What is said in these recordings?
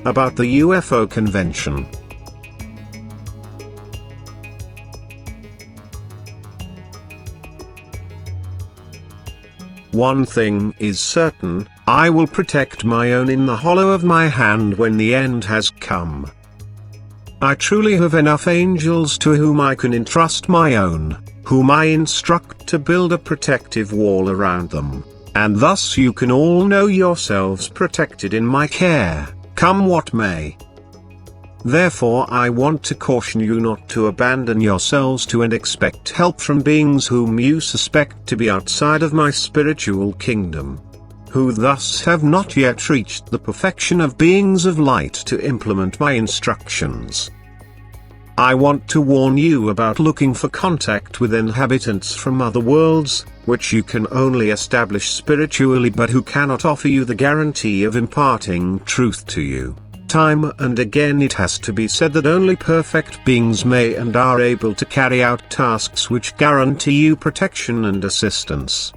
about the UFO convention. One thing is certain, I will protect my own in the hollow of my hand when the end has come. I truly have enough angels to whom I can entrust my own, whom I instruct to build a protective wall around them, and thus you can all know yourselves protected in my care, come what may. Therefore I want to caution you not to abandon yourselves to and expect help from beings whom you suspect to be outside of my spiritual kingdom, who thus have not yet reached the perfection of beings of light to implement my instructions. I want to warn you about looking for contact with inhabitants from other worlds, which you can only establish spiritually but who cannot offer you the guarantee of imparting truth to you. Time and again it has to be said that only perfect beings may and are able to carry out tasks which guarantee you protection and assistance.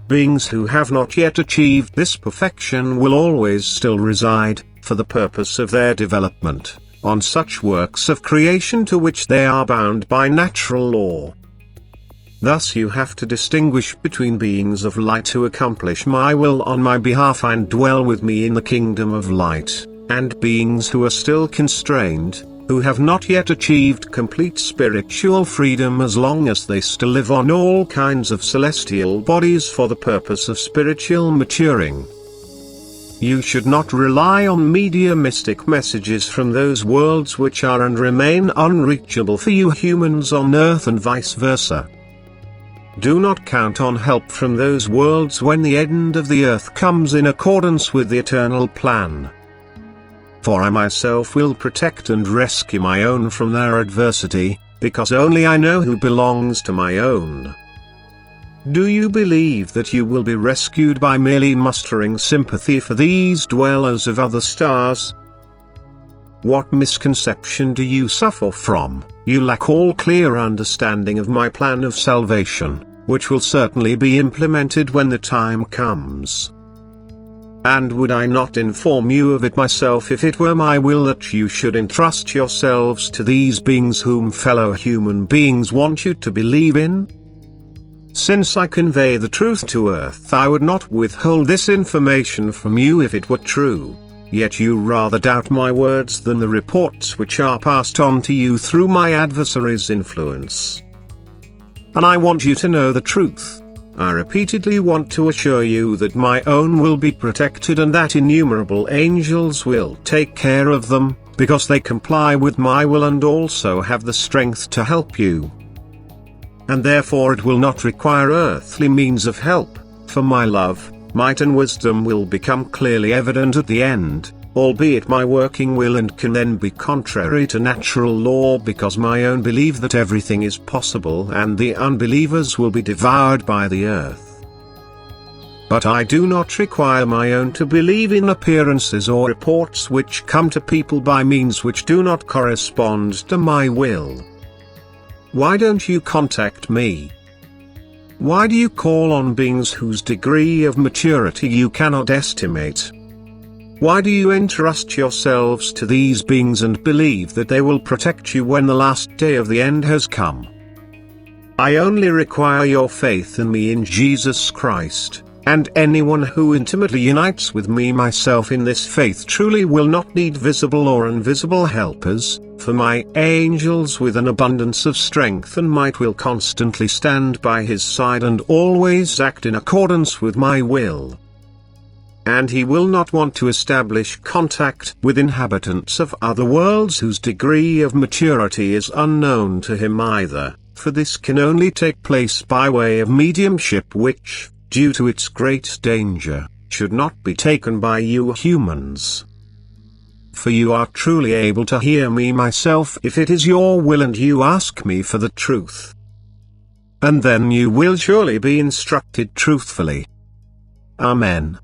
Beings who have not yet achieved this perfection will always still reside, for the purpose of their development, on such works of creation to which they are bound by natural law. Thus you have to distinguish between beings of light who accomplish my will on my behalf and dwell with me in the kingdom of light, and beings who are still constrained, who have not yet achieved complete spiritual freedom as long as they still live on all kinds of celestial bodies for the purpose of spiritual maturing. You should not rely on mediumistic messages from those worlds which are and remain unreachable for you humans on Earth and vice versa. Do not count on help from those worlds when the end of the earth comes in accordance with the eternal plan. For I myself will protect and rescue my own from their adversity, because only I know who belongs to my own. Do you believe that you will be rescued by merely mustering sympathy for these dwellers of other stars? What misconception do you suffer from? You lack all clear understanding of my plan of salvation, which will certainly be implemented when the time comes. And would I not inform you of it myself if it were my will that you should entrust yourselves to these beings whom fellow human beings want you to believe in? Since I convey the truth to earth, I would not withhold this information from you if it were true. Yet you rather doubt my words than the reports which are passed on to you through my adversary's influence. And I want you to know the truth. I repeatedly want to assure you that my own will be protected and that innumerable angels will take care of them, because they comply with my will and also have the strength to help you. And therefore it will not require earthly means of help, for my love, might and wisdom will become clearly evident at the end, albeit my working will and can then be contrary to natural law because my own believe that everything is possible and the unbelievers will be devoured by the earth. But I do not require my own to believe in appearances or reports which come to people by means which do not correspond to my will. Why don't you contact me? Why do you call on beings whose degree of maturity you cannot estimate? Why do you entrust yourselves to these beings and believe that they will protect you when the last day of the end has come? I only require your faith in me in Jesus Christ, and anyone who intimately unites with me myself in this faith truly will not need visible or invisible helpers, for my angels with an abundance of strength and might will constantly stand by his side and always act in accordance with my will. And he will not want to establish contact with inhabitants of other worlds whose degree of maturity is unknown to him either, for this can only take place by way of mediumship which, due to its great danger, should not be taken by you humans. For you are truly able to hear me myself if it is your will and you ask me for the truth. And then you will surely be instructed truthfully. Amen.